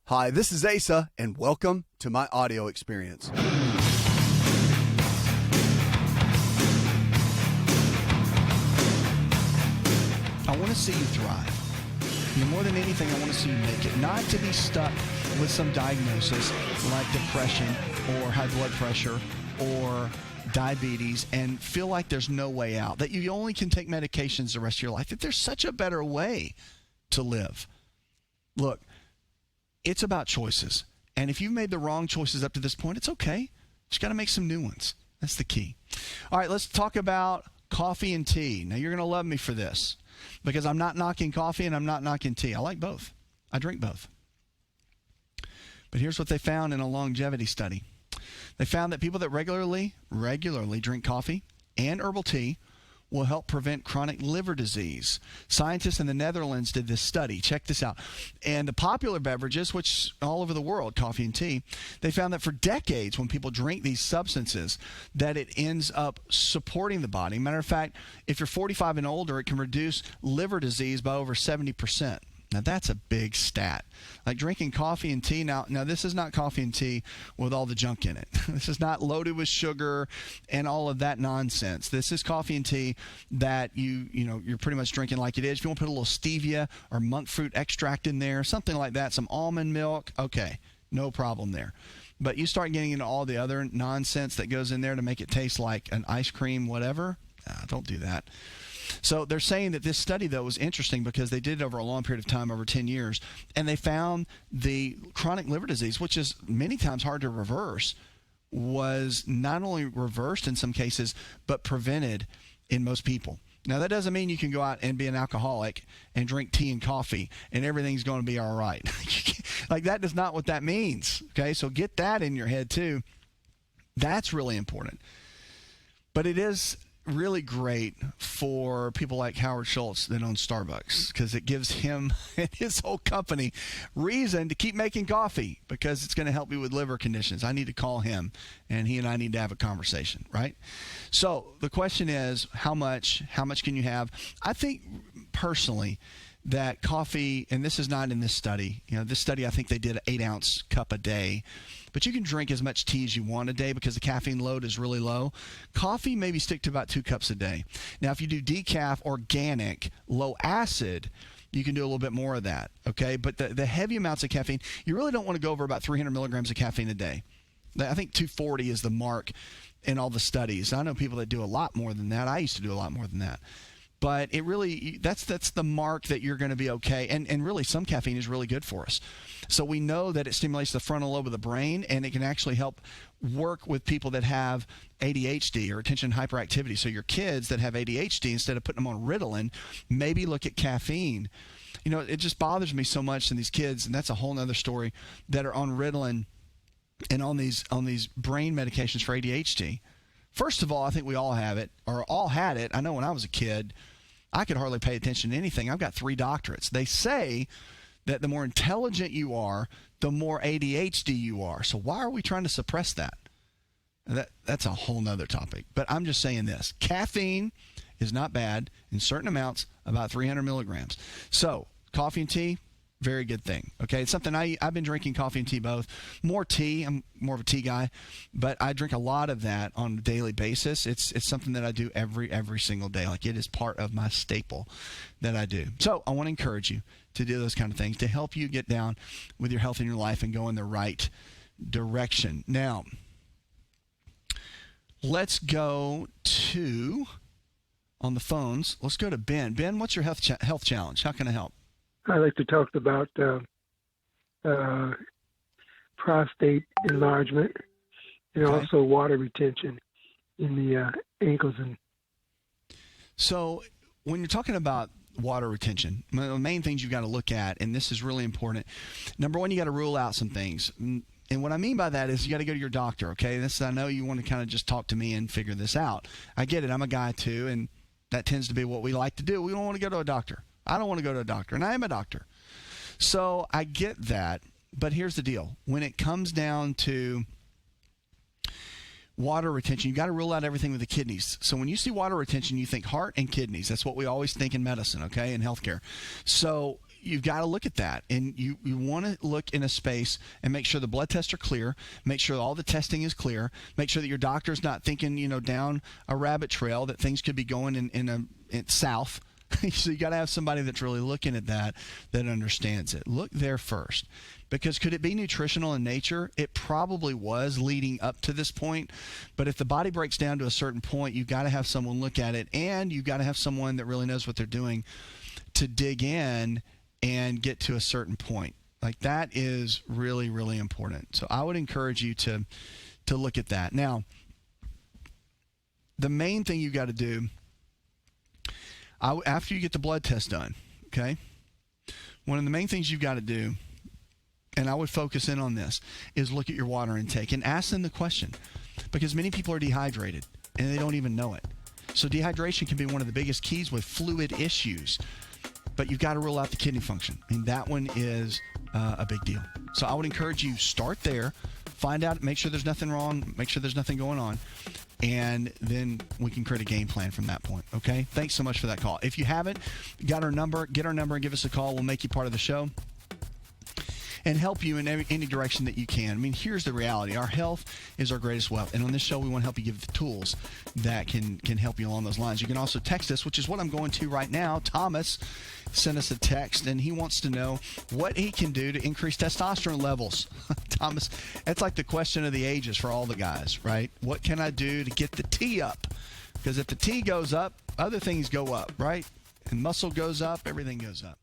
Hi, this is Asa, and welcome to my audio experience. I want to see you thrive. More than anything, I want to see you make it. Not to be stuck with some diagnosis like depression or high blood pressure or diabetes and feel like there's no way out, that you only can take medications the rest of your life, that there's such a better way to live. Look, it's about choices. And if you've made the wrong choices up to this point, it's okay. You just got to make some new ones. That's the key. All right, let's talk about coffee and tea. Now, you're going to love me for this because I'm not knocking coffee and I'm not knocking tea. I like both. I drink both. But here's what they found in a longevity study. They found that people that regularly drink coffee and herbal tea will help prevent chronic liver disease. Scientists in the Netherlands did this study. Check this out. And the popular beverages, which all over the world, coffee and tea, they found that for decades when people drink these substances, that it ends up supporting the body. Matter of fact, if you're 45 and older, it can reduce liver disease by over 70%. Now, that's a big stat. Like drinking coffee and tea. Now this is not coffee and tea with all the junk in it. This is not loaded with sugar and all of that nonsense. This is coffee and tea that you're pretty much drinking like it is. If you want to put a little stevia or monk fruit extract in there, something like that, some almond milk, okay, no problem there. But you start getting into all the other nonsense that goes in there to make it taste like an ice cream, whatever. Don't do that. So they're saying that this study, though, was interesting because they did it over a long period of time, over 10 years, and they found the chronic liver disease, which is many times hard to reverse, was not only reversed in some cases, but prevented in most people. Now, that doesn't mean you can go out and be an alcoholic and drink tea and coffee and everything's going to be all right. Like, that is not what that means, okay? So get that in your head, too. That's really important. But it is really great for people like Howard Schultz that owns Starbucks because it gives him and his whole company reason to keep making coffee because it's going to help me with liver conditions. I need to call him and he and I need to have a conversation, right? So the question is, how much can you have? I think personally that coffee, and this is not in this study, this study I think they did an 8-ounce cup a day, but you can drink as much tea as you want a day because the caffeine load is really low. Coffee, maybe stick to about 2 cups a day. Now, if you do decaf, organic, low acid, you can do a little bit more of that, okay? But the heavy amounts of caffeine, you really don't want to go over about 300 milligrams of caffeine a day. I think 240 is the mark in all the studies. I know people that do a lot more than that. I used to do a lot more than that. But it really, that's the mark that you're going to be okay. And really, some caffeine is really good for us. So we know that it stimulates the frontal lobe of the brain, and it can actually help work with people that have ADHD or attention hyperactivity. So your kids that have ADHD, instead of putting them on Ritalin, maybe look at caffeine. It just bothers me so much in these kids, and that's a whole other story, that are on Ritalin and on these brain medications for ADHD. First of all, I think we all have it, or all had it. I know when I was a kid, I could hardly pay attention to anything. I've got 3 doctorates. They say that the more intelligent you are, the more ADHD you are. So why are we trying to suppress that? That's a whole nother topic. But I'm just saying this. Caffeine is not bad in certain amounts, about 300 milligrams. So coffee and tea, very good thing. Okay, it's something I've been drinking coffee and tea both. More tea. I'm more of a tea guy, but I drink a lot of that on a daily basis. It's something that I do every single day. Like, it is part of my staple that I do. So I want to encourage you to do those kind of things to help you get down with your health in your life and go in the right direction. Now, let's go to on the phones. Let's go to Ben. Ben, what's your health challenge? How can I help? I like to talk about prostate enlargement and also water retention in the ankles. So when you're talking about water retention, the main things you've got to look at, and this is really important. Number one, you got to rule out some things. And what I mean by that is you got to go to your doctor, okay? I know you want to kind of just talk to me and figure this out. I get it. I'm a guy too, and that tends to be what we like to do. We don't want to go to a doctor. I don't want to go to a doctor, and I am a doctor. So I get that, but here's the deal. When it comes down to water retention, you got to rule out everything with the kidneys. So when you see water retention, you think heart and kidneys. That's what we always think in medicine, okay, in healthcare. So you've got to look at that, and you want to look in a space and make sure the blood tests are clear, make sure all the testing is clear, make sure that your doctor's not thinking, down a rabbit trail that things could be going in south. So you got to have somebody that's really looking at that understands it. Look there first, because could it be nutritional in nature? It probably was leading up to this point, but if the body breaks down to a certain point, you've got to have someone look at it, and you've got to have someone that really knows what they're doing to dig in and get to a certain point. Like, that is really, really important. So I would encourage you to look at that. Now, the main thing you got to do after you get the blood test done, okay, one of the main things you've got to do, and I would focus in on this, is look at your water intake and ask them the question, because many people are dehydrated and they don't even know it. So dehydration can be one of the biggest keys with fluid issues, but you've got to rule out the kidney function. I mean, that one is a big deal. So I would encourage you, start there, find out, make sure there's nothing wrong, make sure there's nothing going on, and then we can create a game plan from that point, okay? Thanks so much for that call. If you haven't got our number, get our number and give us a call. We'll make you part of the show and help you in any direction that you can. I mean, here's the reality. Our health is our greatest wealth. And on this show, we want to help you give the tools that can help you along those lines. You can also text us, which is what I'm going to right now. Thomas sent us a text, and he wants to know what he can do to increase testosterone levels. Thomas, that's like the question of the ages for all the guys, right? What can I do to get the T up? Because if the T goes up, other things go up, right? And muscle goes up, everything goes up.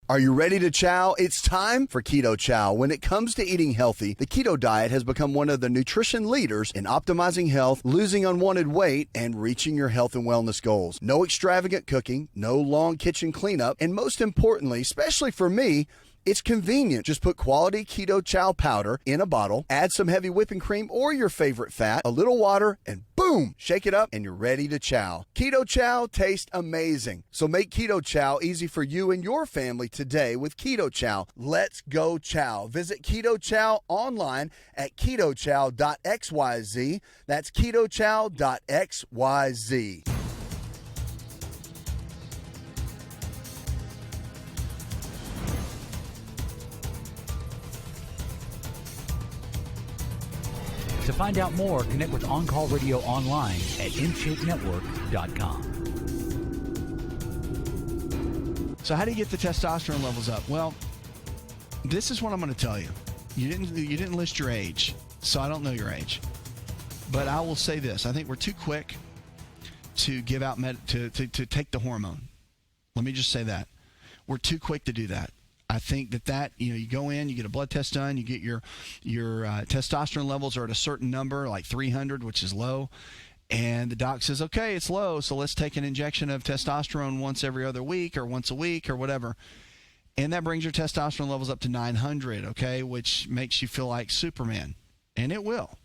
Are you ready to chow? It's time for Keto Chow. When it comes to eating healthy, the keto diet has become one of the nutrition leaders in optimizing health, losing unwanted weight, and reaching your health and wellness goals. No extravagant cooking, no long kitchen cleanup, and most importantly, especially for me, it's convenient. Just put quality Keto Chow powder in a bottle, add some heavy whipping cream or your favorite fat, a little water, and boom, shake it up and you're ready to chow. Keto Chow tastes amazing. So make Keto Chow easy for you and your family today with Keto Chow. Let's go chow. Visit Keto Chow online at ketochow.xyz. That's ketochow.xyz. To find out more, connect with On Call Radio online at InShapeNetwork.com. So how do you get the testosterone levels up? Well, this is what I'm going to tell you. You didn't list your age, so I don't know your age. But I will say this. I think we're too quick to give out to take the hormone. Let me just say that. We're too quick to do that. I think that you go in, you get a blood test done, you get your testosterone levels are at a certain number, like 300, which is low, and the doc says, okay, it's low, so let's take an injection of testosterone once every other week or once a week or whatever, and that brings your testosterone levels up to 900, okay, which makes you feel like Superman, and it will.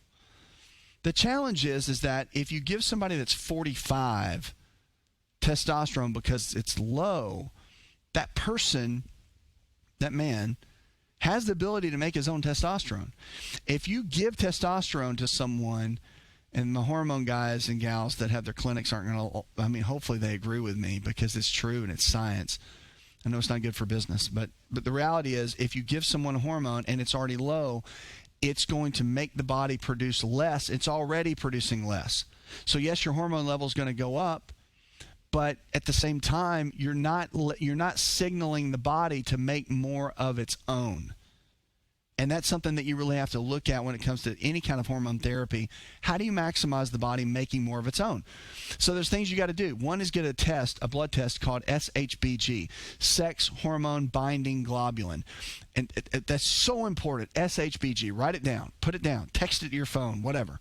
The challenge is that if you give somebody that's 45 testosterone because it's low, that person, that man, has the ability to make his own testosterone. If you give testosterone to someone, and the hormone guys and gals that have their clinics aren't going to, I mean, hopefully they agree with me because it's true and it's science. I know it's not good for business, but the reality is if you give someone a hormone and it's already low, it's going to make the body produce less. It's already producing less. So yes, your hormone level is going to go up, but at the same time, you're not signaling the body to make more of its own. And that's something that you really have to look at when it comes to any kind of hormone therapy. How do you maximize the body making more of its own? So there's things you got to do. One is get a blood test called SHBG, sex hormone binding globulin. And that's so important. SHBG, write it down, put it down, text it to your phone, whatever.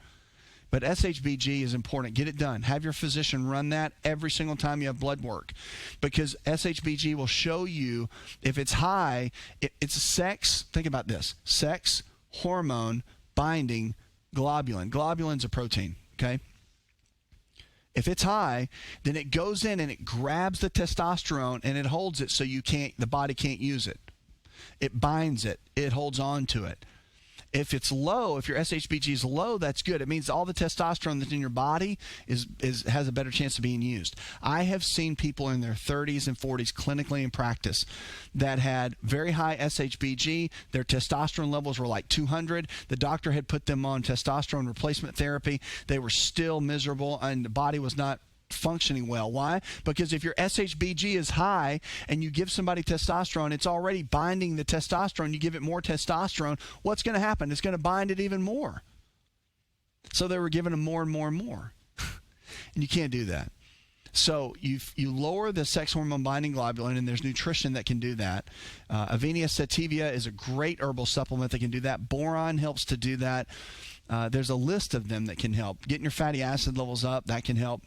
But SHBG is important. Get it done. Have your physician run that every single time you have blood work, because SHBG will show you if it's high. It's sex. Think about this: sex hormone binding globulin. Globulin's a protein. Okay. If it's high, then it goes in and it grabs the testosterone and it holds it so the body can't use it. It binds it. It holds on to it. If it's low, if your SHBG is low, that's good. It means all the testosterone that's in your body has a better chance of being used. I have seen people in their 30s and 40s clinically in practice that had very high SHBG. Their testosterone levels were like 200. The doctor had put them on testosterone replacement therapy. They were still miserable, and the body was not functioning well. Why? Because if your SHBG is high and you give somebody testosterone, it's already binding the testosterone. You give it more testosterone, what's going to happen? It's going to bind it even more. So they were giving them more and more and more. And you can't do that. So you lower the sex hormone binding globulin, and there's nutrition that can do that. Avenia sativa is a great herbal supplement that can do that. Boron helps to do that. There's a list of them that can help. Getting your fatty acid levels up, that can help.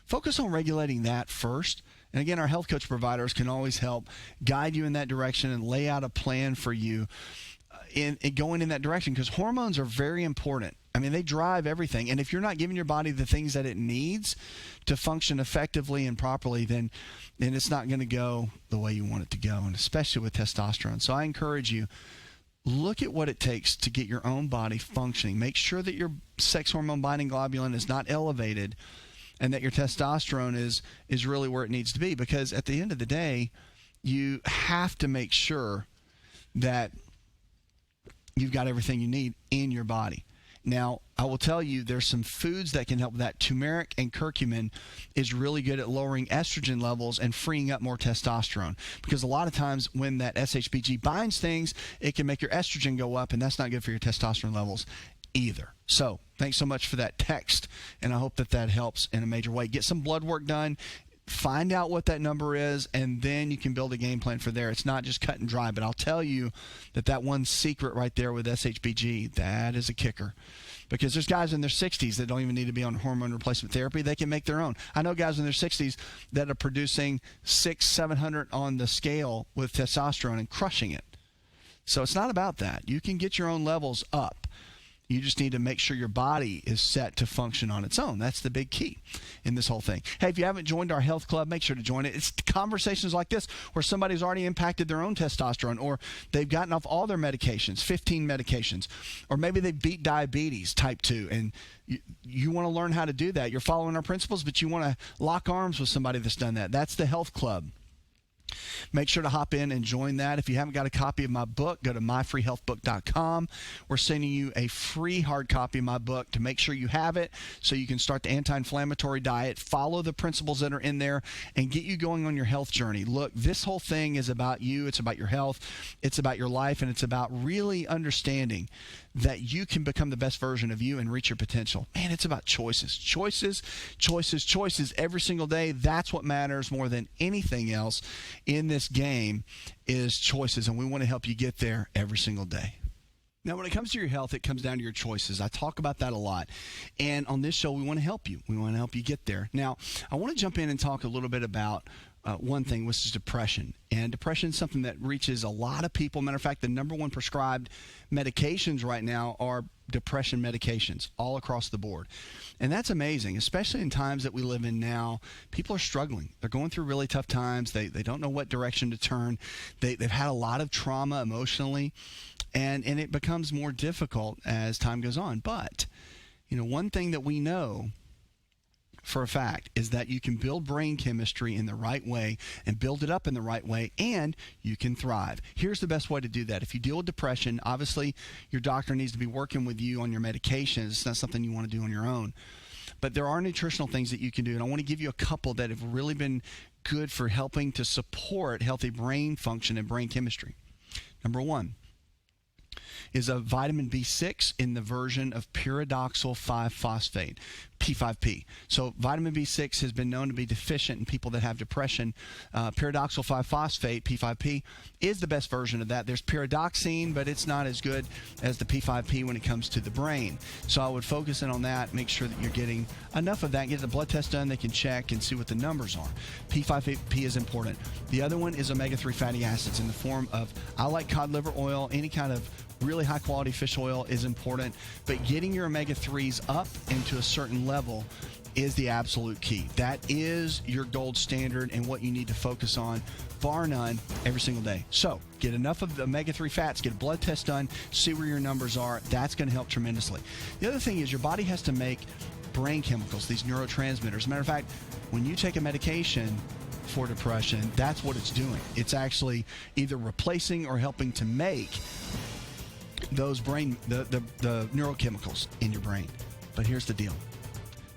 Focus on regulating that first. And again, our health coach providers can always help guide you in that direction and lay out a plan for you in going in that direction, because hormones are very important. I mean, they drive everything. And if you're not giving your body the things that it needs to function effectively and properly, then it's not going to go the way you want it to go, and especially with testosterone. So I encourage you, look at what it takes to get your own body functioning. Make sure that your sex hormone binding globulin is not elevated and that your testosterone is really where it needs to be, because at the end of the day, you have to make sure that you've got everything you need in your body. Now, I will tell you, there's some foods that can help with that. Turmeric and curcumin is really good at lowering estrogen levels and freeing up more testosterone, because a lot of times when that SHBG binds things, it can make your estrogen go up, and that's not good for your testosterone levels either. So thanks so much for that text, and I hope that helps in a major way. Get some blood work done. Find out what that number is, and then you can build a game plan for there. It's not just cut and dry, but I'll tell you that one secret right there with SHBG, that is a kicker. Because there's guys in their 60s that don't even need to be on hormone replacement therapy. They can make their own. I know guys in their 60s that are producing 600-700 on the scale with testosterone and crushing it. So it's not about that. You can get your own levels up. You just need to make sure your body is set to function on its own. That's the big key in this whole thing. Hey, if you haven't joined our health club, make sure to join it. It's conversations like this where somebody's already impacted their own testosterone, or they've gotten off all their medications, 15 medications, or maybe they beat diabetes type 2, and you want to learn how to do that. You're following our principles, but you want to lock arms with somebody that's done that. That's the health club. Make sure to hop in and join that. If you haven't got a copy of my book, go to myfreehealthbook.com. We're sending you a free hard copy of my book to make sure you have it so you can start the anti-inflammatory diet, follow the principles that are in there, and get you going on your health journey. Look, this whole thing is about you. It's about your health. It's about your life, and it's about really understanding that you can become the best version of you and reach your potential. Man, it's about choices. Choices, choices, choices every single day. That's what matters more than anything else in this game is choices, and we want to help you get there every single day. Now, when it comes to your health, it comes down to your choices. I talk about that a lot. And on this show, we want to help you. We want to help you get there. Now, I want to jump in and talk a little bit about one thing, which is depression. And depression is something that reaches a lot of people. Matter of fact, the number one prescribed medications right now are depression medications all across the board. And that's amazing, especially in times that we live in now. People are struggling. They're going through really tough times. They don't know what direction to turn. They've had a lot of trauma emotionally, and it becomes more difficult as time goes on. But, one thing that we know for a fact is that you can build brain chemistry in the right way and build it up in the right way, and you can thrive. Here's the best way to do that. If you deal with depression, obviously your doctor needs to be working with you on your medications. It's not something you want to do on your own. But there are nutritional things that you can do, and I want to give you a couple that have really been good for helping to support healthy brain function and brain chemistry. Number one is a vitamin B6 in the version of pyridoxal 5-phosphate, P5P. So vitamin B6 has been known to be deficient in people that have depression. Pyridoxal 5-phosphate, P5P, is the best version of that. There's pyridoxine, but it's not as good as the P5P when it comes to the brain. So I would focus in on that, make sure that you're getting enough of that, get the blood test done, they can check and see what the numbers are. P5P is important. The other one is omega-3 fatty acids in the form of, I like cod liver oil, any kind of really high quality fish oil is important, but getting your omega-3s up into a certain level is the absolute key. That is your gold standard and what you need to focus on, bar none, every single day. So get enough of the omega-3 fats, get a blood test done, see where your numbers are. That's going to help tremendously. The other thing is your body has to make brain chemicals, these neurotransmitters. As a matter of fact, when you take a medication for depression, that's what it's doing. It's actually either replacing or helping to make those brain, the neurochemicals in your brain. But here's the deal.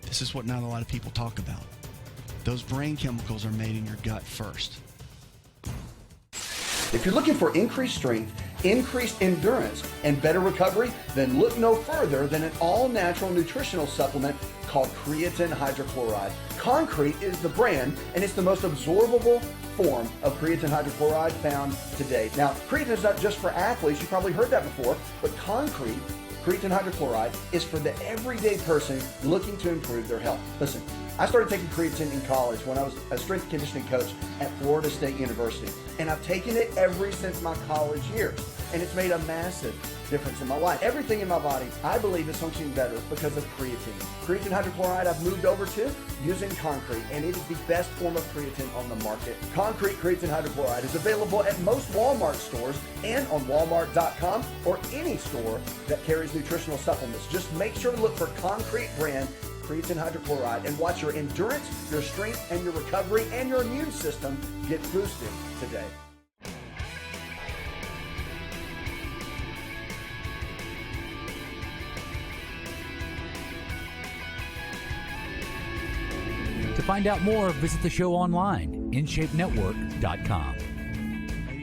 This is what not a lot of people talk about. Those brain chemicals are made in your gut first. If you're looking for increased strength, increased endurance, and better recovery, then look no further than an all-natural nutritional supplement called creatine hydrochloride. Concrete is the brand, and it's the most absorbable form of creatine hydrochloride found today. Now, creatine is not just for athletes. You probably heard that before, but creatine hydrochloride is for the everyday person looking to improve their health. Listen, I started taking creatine in college when I was a strength and conditioning coach at Florida State University. And I've taken it ever since my college years. And it's made a massive difference in my life. Everything in my body, I believe, is functioning better because of creatine. Creatine hydrochloride I've moved over to using Concrete, and it is the best form of creatine on the market. Concrete creatine hydrochloride is available at most Walmart stores and on Walmart.com or any store that carries nutritional supplements. Just make sure to look for Concrete brand creatine hydrochloride and watch your endurance, your strength, and your recovery and your immune system get boosted today. To find out more, visit the show online, InShapeNetwork.com.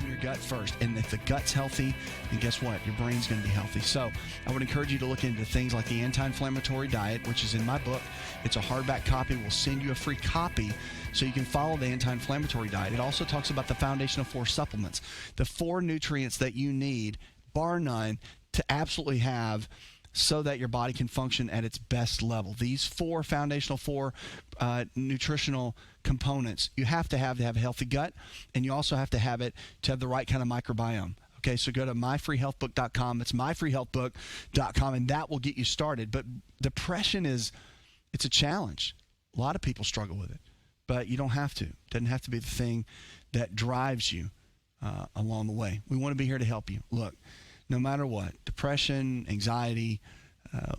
Your gut first, and if the gut's healthy, then guess what? Your brain's going to be healthy. So I would encourage you to look into things like the anti-inflammatory diet, which is in my book. It's a hardback copy. We'll send you a free copy so you can follow the anti-inflammatory diet. It also talks about the foundational 4 supplements, the 4 nutrients that you need, bar none, to absolutely have so that your body can function at its best level. These 4 foundational 4 nutritional components you have to have a healthy gut, and you also have to have it to have the right kind of microbiome. Okay, so go to myfreehealthbook.com. It's myfreehealthbook.com, and that will get you started. But depression it's a challenge. A lot of people struggle with it, but you don't have to. It doesn't have to be the thing that drives you along the way. We want to be here to help you. Look, no matter what, depression, anxiety,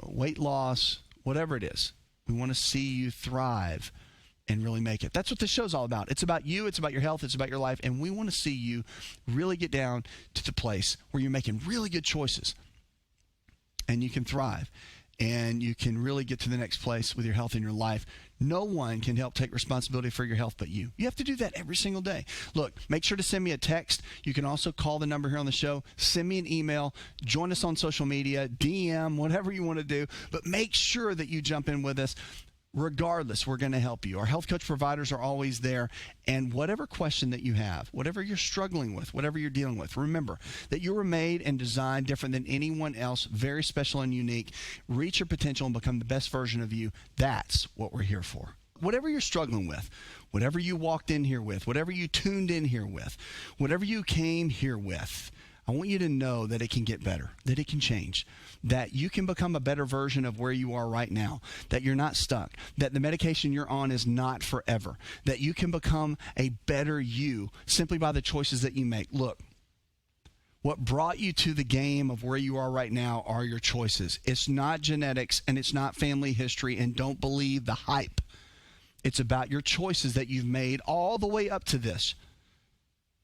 weight loss, whatever it is, we want to see you thrive and really make it. That's what this show's all about. It's about you, it's about your health, it's about your life, and we want to see you really get down to the place where you're making really good choices and you can thrive and you can really get to the next place with your health in your life. No one can help take responsibility for your health but you. You have to do that every single day. Look, make sure to send me a text. You can also call the number here on the show. Send me an email. Join us on social media, DM, whatever you want to do. But make sure that you jump in with us. Regardless, we're going to help you. Our health coach providers are always there. And whatever question that you have, whatever you're struggling with, whatever you're dealing with, remember that you were made and designed different than anyone else, very special and unique. Reach your potential and become the best version of you. That's what we're here for. Whatever you're struggling with, whatever you walked in here with, whatever you tuned in here with, whatever you came here with, I want you to know that it can get better, that it can change, that you can become a better version of where you are right now, that you're not stuck, that the medication you're on is not forever, that you can become a better you simply by the choices that you make. Look, what brought you to the game of where you are right now are your choices. It's not genetics and it's not family history, and don't believe the hype. It's about your choices that you've made all the way up to this.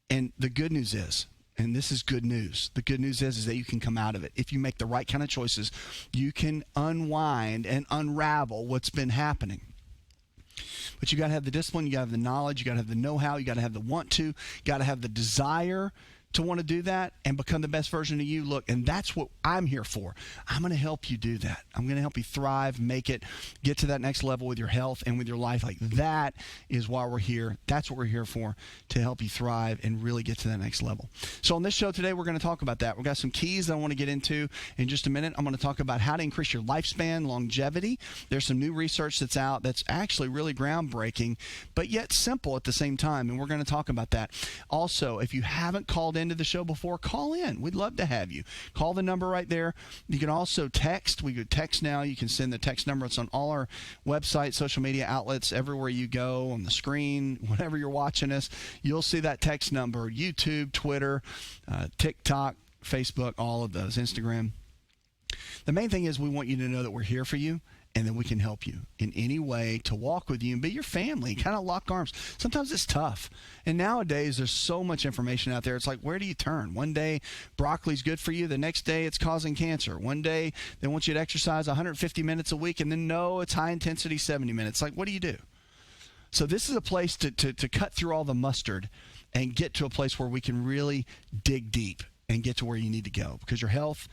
And the good news is, and this is good news. The good news is that you can come out of it. If you make the right kind of choices, you can unwind and unravel what's been happening. But you got to have the discipline, you got to have the knowledge, you got to have the know-how, you got to have the want to, you got to have the desire to want to do that and become the best version of you. Look, and that's what I'm here for. I'm going to help you do that. I'm going to help you thrive, make it, get to that next level with your health and with your life. Like, that is why we're here. That's what we're here for, to help you thrive and really get to that next level. So on this show today, we're going to talk about that. We've got some keys that I want to get into in just a minute. I'm going to talk about how to increase your lifespan, longevity. There's some new research that's out that's actually really groundbreaking, but yet simple at the same time, and we're going to talk about that. Also, if you haven't called into the show before, call in. We'd love to have you. Call the number right there. You can also text. We could text now. You can send the text number. It's on all our websites, social media outlets, everywhere you go, on the screen, whenever you're watching us, you'll see that text number. YouTube, Twitter, TikTok, Facebook, all of those, Instagram. The main thing is we want you to know that we're here for you and that we can help you in any way to walk with you and be your family, kind of lock arms. Sometimes it's tough. And nowadays there's so much information out there. It's like, where do you turn? One day broccoli's good for you. The next day it's causing cancer. One day they want you to exercise 150 minutes a week, and then no, it's high intensity 70 minutes. Like, what do you do? So this is a place to cut through all the mustard and get to a place where we can really dig deep and get to where you need to go, because your health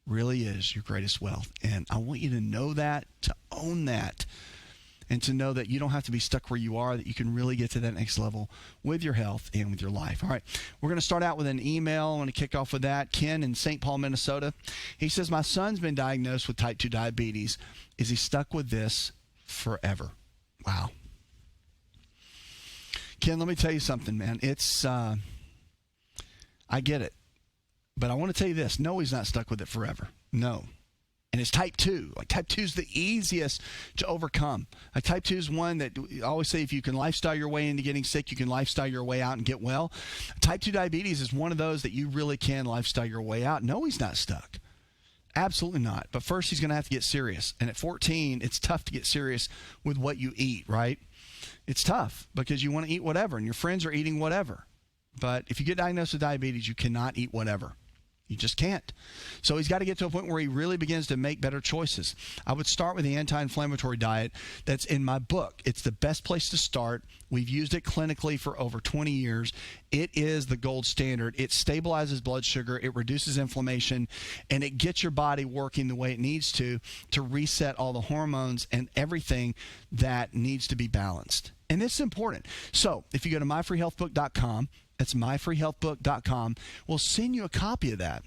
really is your greatest wealth. And I want you to know that, to own that, and to know that you don't have to be stuck where you are, that you can really get to that next level with your health and with your life. All right, we're going to start out with an email. I want to kick off with that. Ken in St. Paul, Minnesota. He says, my son's been diagnosed with type 2 diabetes. Is he stuck with this forever? Wow. Ken, let me tell you something, man. It's, I get it. But I want to tell you this. No, he's not stuck with it forever. No. And it's type 2. Like, type 2 is the easiest to overcome. Like, type 2 is one that I always say, if you can lifestyle your way into getting sick, you can lifestyle your way out and get well. Type 2 diabetes is one of those that you really can lifestyle your way out. No, he's not stuck. Absolutely not. But first, he's going to have to get serious. And at 14, it's tough to get serious with what you eat, right? It's tough because you want to eat whatever, and your friends are eating whatever. But if you get diagnosed with diabetes, you cannot eat whatever. You just can't. So he's got to get to a point where he really begins to make better choices. I would start with the anti-inflammatory diet that's in my book. It's the best place to start. We've used it clinically for over 20 years. It is the gold standard. It stabilizes blood sugar, it reduces inflammation, and it gets your body working the way it needs to reset all the hormones and everything that needs to be balanced. And this is important. So if you go to myfreehealthbook.com, that's myfreehealthbook.com. We'll send you a copy of that.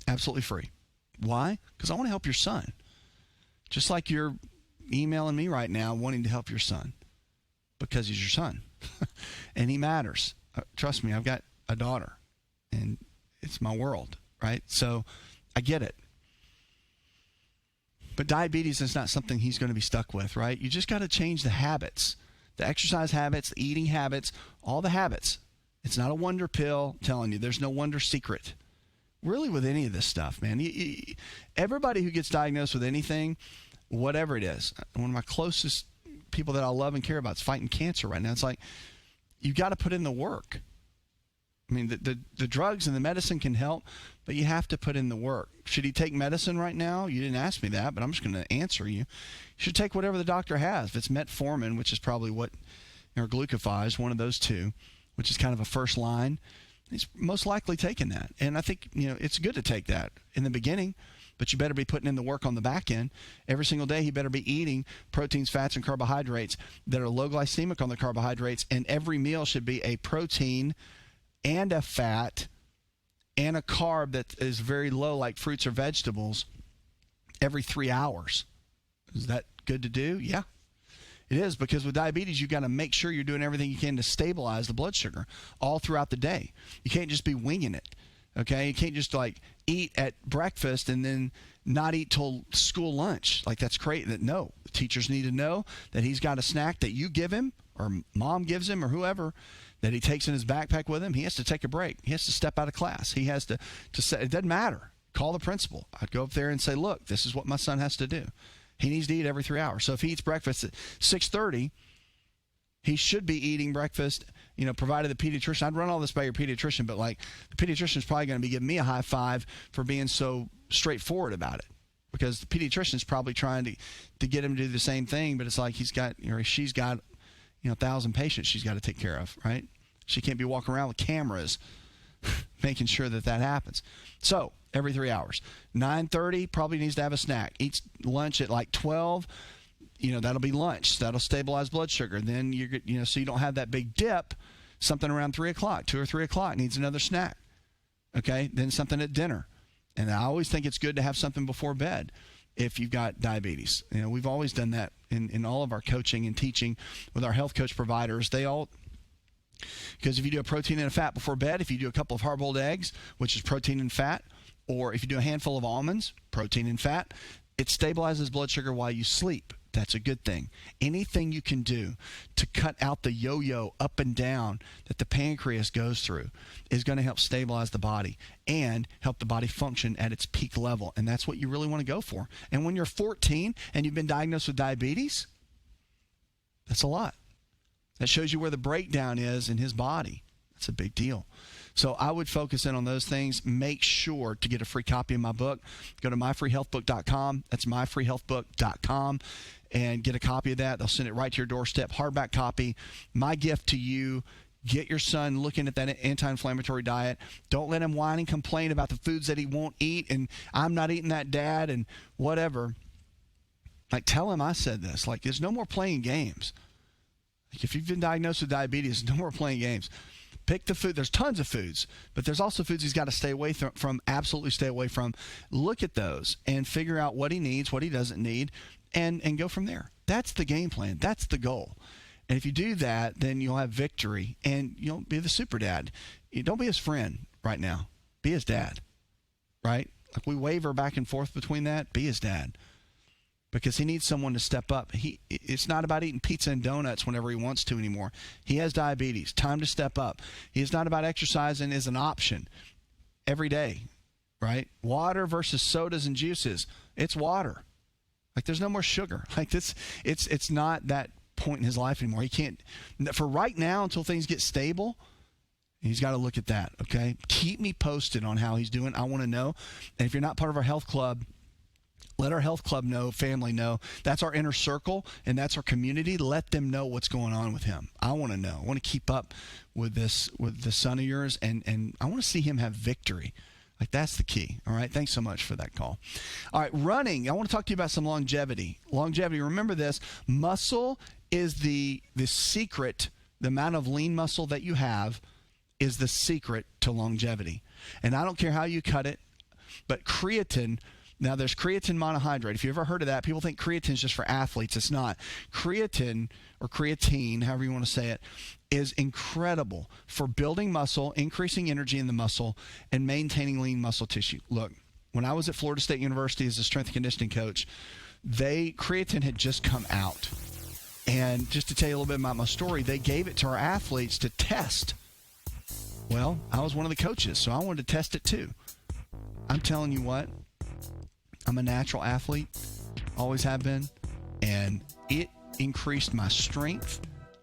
Absolutely free. Why? Because I want to help your son. Just like you're emailing me right now wanting to help your son. Because he's your son. And he matters. Trust me, I've got a daughter. And it's my world, right? So I get it. But diabetes is not something he's going to be stuck with, right? You just got to change the habits. The exercise habits, the eating habits, all the habits. It's not a wonder pill. I'm telling you, there's no wonder secret. Really, with any of this stuff, man. Everybody who gets diagnosed with anything, whatever it is, one of my closest people that I love and care about is fighting cancer right now. It's like, you got to put in the work. I mean, the drugs and the medicine can help, but you have to put in the work. Should he take medicine right now? You didn't ask me that, but I'm just going to answer you. You should take whatever the doctor has. If it's metformin, which is probably what, or glucophage, one of those two, which is kind of a first line, he's most likely taking that. And I think, it's good to take that in the beginning, but you better be putting in the work on the back end. Every single day, he better be eating proteins, fats, and carbohydrates that are low glycemic on the carbohydrates, and every meal should be a protein and a fat and a carb that is very low, like fruits or vegetables, every 3 hours. Is that good to do? Yeah, it is, because with diabetes, you've got to make sure you're doing everything you can to stabilize the blood sugar all throughout the day. You can't just be winging it, okay? You can't just, eat at breakfast and then not eat till school lunch. That's crazy. No, the teachers need to know that he's got a snack that you give him or mom gives him or whoever that he takes in his backpack with him. He has to take a break. He has to step out of class. He has to say, it doesn't matter. Call the principal. I'd go up there and say, look, this is what my son has to do. He needs to eat every 3 hours. So if he eats breakfast at 6:30, he should be eating breakfast, provided the pediatrician. I'd run all this by your pediatrician, but the pediatrician is probably going to be giving me a high five for being so straightforward about it, because the pediatrician is probably trying to get him to do the same thing, but it's like he's got, or she's got, 1,000 patients she's got to take care of, right? She can't be walking around with cameras making sure that happens. So every 3 hours. 9:30, probably needs to have a snack. Eats lunch at 12. That'll be lunch. That'll stabilize blood sugar. Then so you don't have that big dip. Something around 3 o'clock, 2 or 3 o'clock, needs another snack. Okay, then something at dinner. And I always think it's good to have something before bed if you've got diabetes. We've always done that in all of our coaching and teaching with our health coach providers. They all Because if you do a protein and a fat before bed, if you do a couple of hard-boiled eggs, which is protein and fat, or if you do a handful of almonds, protein and fat, it stabilizes blood sugar while you sleep. That's a good thing. Anything you can do to cut out the yo-yo up and down that the pancreas goes through is going to help stabilize the body and help the body function at its peak level. And that's what you really want to go for. And when you're 14 and you've been diagnosed with diabetes, that's a lot. That shows you where the breakdown is in his body. That's a big deal. So I would focus in on those things. Make sure to get a free copy of my book. Go to myfreehealthbook.com. That's myfreehealthbook.com and get a copy of that. They'll send it right to your doorstep. Hardback copy. My gift to you, get your son looking at that anti-inflammatory diet. Don't let him whine and complain about the foods that he won't eat and I'm not eating that, Dad, and whatever. Like, tell him I said this. Like, there's no more playing games. Like, if you've been diagnosed with diabetes, no more playing games. Pick the food. There's tons of foods, but there's also foods he's got to stay away from, absolutely stay away from. Look at those and figure out what he needs, what he doesn't need, and go from there. That's the game plan. That's the goal. And if you do that, then you'll have victory, and you'll be the super dad. You don't be his friend right now. Be his dad, right? Like, we waver back and forth between that. Be his dad. Because he needs someone to step up. It's not about eating pizza and donuts whenever he wants to anymore. He has diabetes. Time to step up. It's not about exercising as an option every day, right? Water versus sodas and juices. It's water. Like, there's no more sugar. Like, this, it's not that point in his life anymore. He can't, for right now, until things get stable, he's got to look at that, okay? Keep me posted on how he's doing. I want to know. And if you're not part of our health club, let our health club know, family know. That's our inner circle, and that's our community. Let them know what's going on with him. I want to know. I want to keep up with this son of yours, and I want to see him have victory. Like, that's the key. All right, thanks so much for that call. All right, running. I want to talk to you about some longevity. Longevity, remember this. Muscle is the secret. The amount of lean muscle that you have is the secret to longevity. And I don't care how you cut it, but creatine. Now, there's creatine monohydrate. If you've ever heard of that, people think creatine is just for athletes. It's not. Creatine, or creatine, however you want to say it, is incredible for building muscle, increasing energy in the muscle, and maintaining lean muscle tissue. Look, when I was at Florida State University as a strength and conditioning coach, creatine had just come out. And just to tell you a little bit about my story, they gave it to our athletes to test. Well, I was one of the coaches, so I wanted to test it too. I'm telling you what. I'm a natural athlete, always have been, and it increased my strength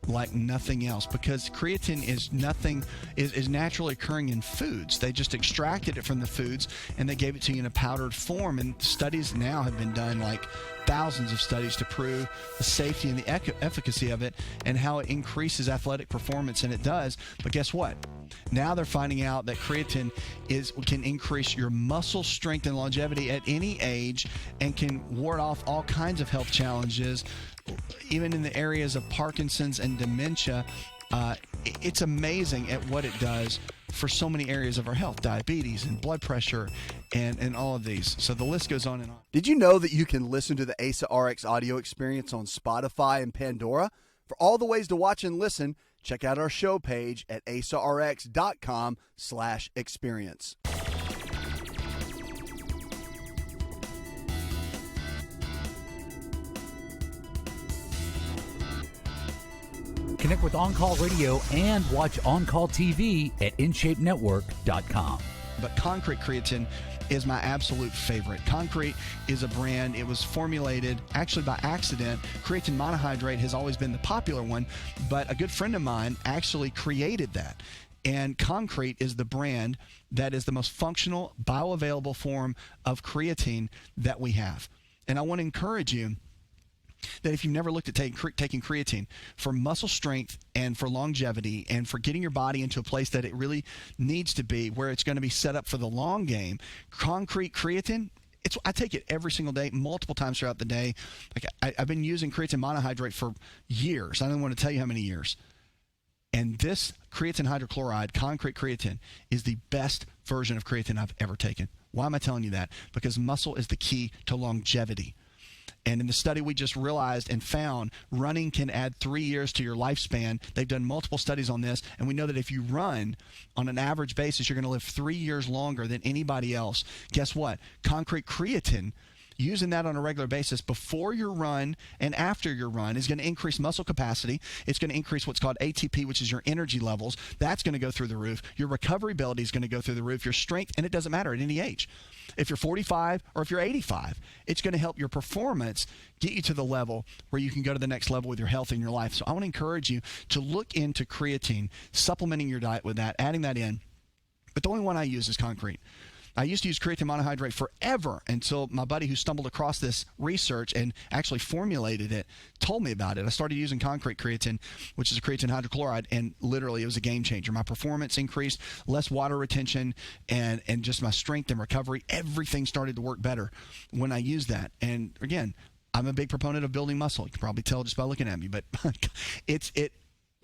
like nothing else because creatine is naturally occurring in foods. They just extracted it from the foods and they gave it to you in a powdered form. And studies now have been done, like thousands of studies, to prove the safety and the efficacy of it and how it increases athletic performance, and it does. But guess what? Now they're finding out that creatine can increase your muscle strength and longevity at any age and can ward off all kinds of health challenges, even in the areas of Parkinson's and dementia. It's amazing at what it does for so many areas of our health, diabetes and blood pressure and all of these. So the list goes on and on. Did you know that you can listen to the ASA RX audio experience on Spotify and Pandora? For all the ways to watch and listen, check out our show page at asarx.com/experience. Connect with On Call Radio and watch On Call TV at InShapeNetwork.com. But Concrete Creatine is my absolute favorite. Concrete is a brand. It was formulated actually by accident. Creatine monohydrate has always been the popular one, but a good friend of mine actually created that. And Concrete is the brand that is the most functional, bioavailable form of creatine that we have. And I want to encourage you that if you've never looked at taking creatine for muscle strength and for longevity and for getting your body into a place that it really needs to be, where it's going to be set up for the long game, Concrete Creatine, I take it every single day, multiple times throughout the day. Like I've been using creatine monohydrate for years. I don't want to tell you how many years. And this creatine hydrochloride, Concrete Creatine, is the best version of creatine I've ever taken. Why am I telling you that? Because muscle is the key to longevity. And in the study we just realized and found, running can add 3 years to your lifespan. They've done multiple studies on this, and we know that if you run on an average basis, you're going to live 3 years longer than anybody else. Guess what? Concrete creatine, using that on a regular basis before your run and after your run, is going to increase muscle capacity. It's going to increase what's called ATP, which is your energy levels. That's going to go through the roof. Your recovery ability is going to go through the roof. Your strength, and it doesn't matter at any age. If you're 45 or if you're 85, it's going to help your performance get you to the level where you can go to the next level with your health in your life. So I want to encourage you to look into creatine, supplementing your diet with that, adding that in. But the only one I use is concrete. I used to use creatine monohydrate forever until my buddy who stumbled across this research and actually formulated it told me about it. I started using concrete creatine, which is a creatine hydrochloride, and literally it was a game changer. My performance increased, less water retention, and just my strength and recovery. Everything started to work better when I used that. And again, I'm a big proponent of building muscle. You can probably tell just by looking at me, but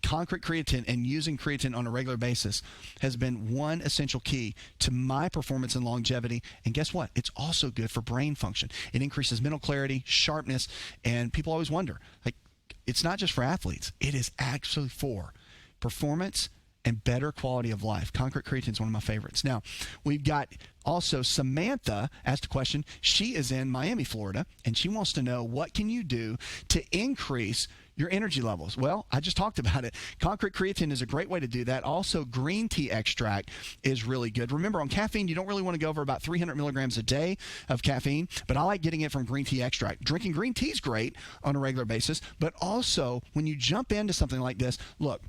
concrete creatine and using creatine on a regular basis has been one essential key to my performance and longevity. And guess what? It's also good for brain function. It increases mental clarity, sharpness, and people always wonder, like, it's not just for athletes. It is actually for performance and better quality of life. Concrete creatine is one of my favorites. Now, we've got also Samantha asked a question. She is in Miami, Florida, and she wants to know, what can you do to increase your energy levels? Well, I just talked about it. Concrete creatine is a great way to do that. Also, green tea extract is really good. Remember, on caffeine, you don't really want to go over about 300 milligrams a day of caffeine, but I like getting it from green tea extract. Drinking green tea is great on a regular basis, but also when you jump into something like this, look,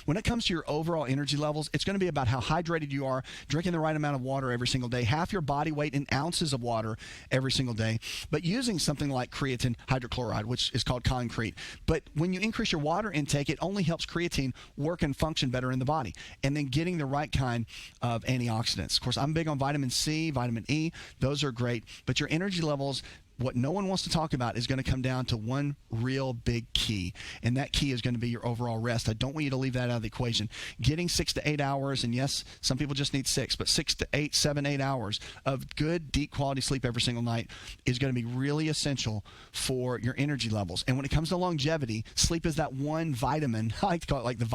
when it comes to your overall energy levels, it's going to be about how hydrated you are, drinking the right amount of water every single day, half your body weight in ounces of water every single day, but using something like creatine hydrochloride, which is called concrete. But when you increase your water intake, it only helps creatine work and function better in the body, and then getting the right kind of antioxidants. Of course, I'm big on vitamin C, vitamin E. Those are great, but your energy levels, what no one wants to talk about, is going to come down to one real big key, and that key is going to be your overall rest. I don't want you to leave that out of the equation. Getting 6 to 8 hours, and yes, some people just need 6, but 6 to 8, 7, 8 hours of good, deep quality sleep every single night is going to be really essential for your energy levels. And when it comes to longevity, sleep is that one vitamin. I like to call it like the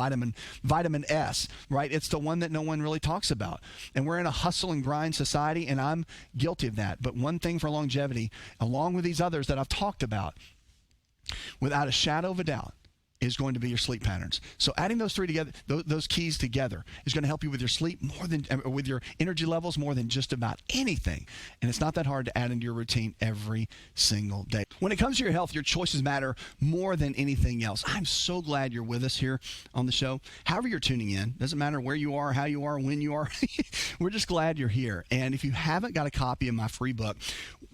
vitamin S, right? It's the one that no one really talks about. And we're in a hustle and grind society, and I'm guilty of that. But one thing for longevity, along with these others that I've talked about, without a shadow of a doubt, is going to be your sleep patterns. So adding those three together, those keys together, is going to help you with your sleep more than with your energy levels more than just about anything. And it's not that hard to add into your routine every single day. When it comes to your health, your choices matter more than anything else. I'm so glad you're with us here on the show. However you're tuning in, doesn't matter where you are, how you are, when you are. We're just glad you're here. And if you haven't got a copy of my free book,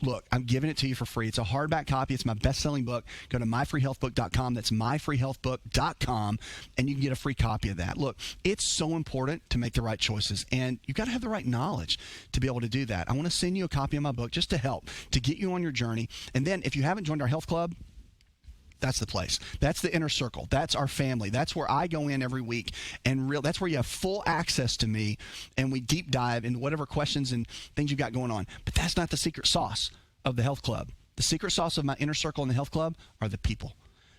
look, I'm giving it to you for free. It's a hardback copy. It's my best-selling book. Go to myfreehealthbook.com. That's myfreehealthbook.com, and you can get a free copy of that. Look, it's so important to make the right choices, and you've got to have the right knowledge to be able to do that. I want to send you a copy of my book just to help, to get you on your journey. And then if you haven't joined our health club, that's the place. That's the inner circle. That's our family. That's where I go in every week, and that's where you have full access to me, and we deep dive into whatever questions and things you've got going on. But that's not the secret sauce of the health club. The secret sauce of my inner circle in the health club are the people.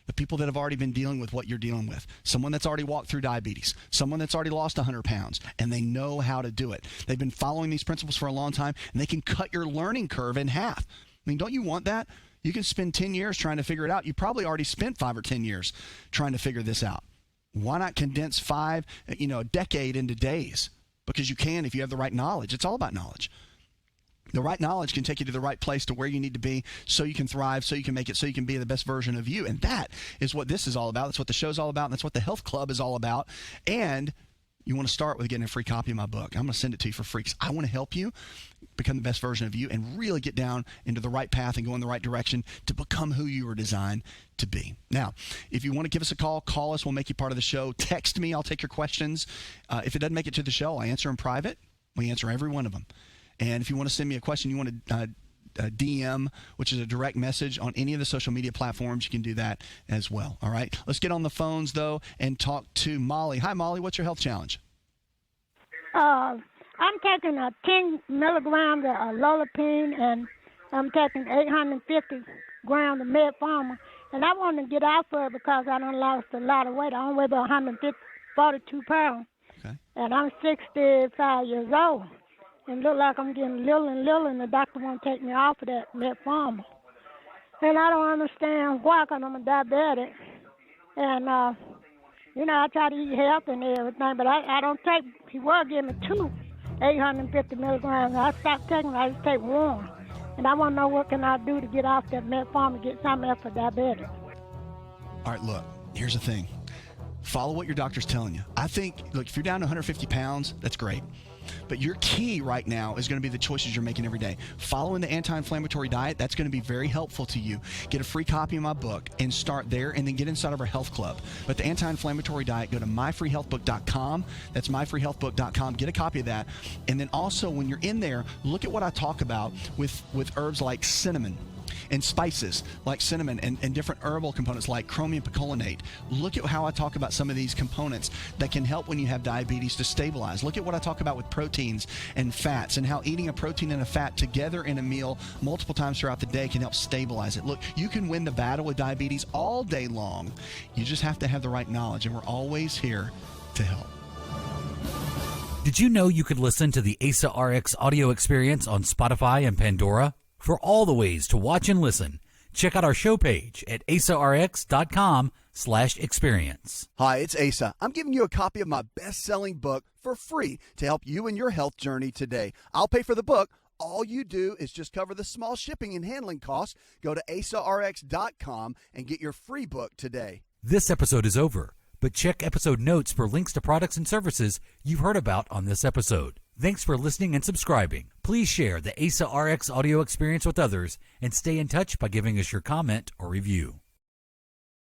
The people that have already been dealing with what you're dealing with. Someone that's already walked through diabetes. Someone that's already lost 100 pounds, and they know how to do it. They've been following these principles for a long time, and they can cut your learning curve in half. I mean, don't you want that? You can spend 10 years trying to figure it out. You probably already spent 5 or 10 years trying to figure this out. Why not condense a decade into days? Because you can if you have the right knowledge. It's all about knowledge. The right knowledge can take you to the right place, to where you need to be, so you can thrive, so you can make it, so you can be the best version of you. And that is what this is all about. That's what the show's all about. And that's what the health club is all about. And you want to start with getting a free copy of my book. I'm going to send it to you for free, because I want to help you become the best version of you and really get down into the right path and go in the right direction to become who you were designed to be. Now, if you want to give us a call us. We'll make you part of the show. Text me. I'll take your questions. If it doesn't make it to the show, I answer in private. We answer every one of them. And if you want to send me a question, you want to DM, which is a direct message on any of the social media platforms, you can do that as well. All right. Let's get on the phones, though, and talk to Molly. Hi, Molly. What's your health challenge? I'm taking a 10 milligrams of lolopine, and I'm taking 850 grams of metformin. And I want to get out for it because I done lost a lot of weight. I only weigh about 142 pounds. Okay. And I'm 65 years old. And look like I'm getting little and little, and the doctor won't take me off of that metformin. And I don't understand why, because I'm a diabetic. And, I try to eat healthy and everything, but I don't take, he will give me 850 milligrams. I stopped taking it, I just take one. And I want to know what can I do to get off that metformin and get something else for diabetic. All right, look, here's the thing. Follow what your doctor's telling you. I think, look, if you're down to 150 pounds, that's great. But your key right now is going to be the choices you're making every day. Following the anti-inflammatory diet, that's going to be very helpful to you. Get a free copy of my book and start there, and then get inside of our health club. But the anti-inflammatory diet, go to myfreehealthbook.com. That's myfreehealthbook.com. Get a copy of that. And then also, when you're in there, look at what I talk about with herbs like cinnamon and spices like cinnamon and different herbal components like chromium picolinate. Look at how I talk about some of these components that can help when you have diabetes to stabilize. Look at what I talk about with proteins and fats, and how eating a protein and a fat together in a meal multiple times throughout the day can help stabilize it. Look, you can win the battle with diabetes all day long. You just have to have the right knowledge, and we're always here to help. Did you know you could listen to the ASA RX audio experience on Spotify and Pandora? For all the ways to watch and listen, check out our show page at asarx.com/experience. Hi, it's Asa. I'm giving you a copy of my best-selling book for free to help you in your health journey today. I'll pay for the book. All you do is just cover the small shipping and handling costs. Go to asarx.com and get your free book today. This episode is over, but check episode notes for links to products and services you've heard about on this episode. Thanks for listening and subscribing. Please share the ASA RX audio experience with others and stay in touch by giving us your comment or review.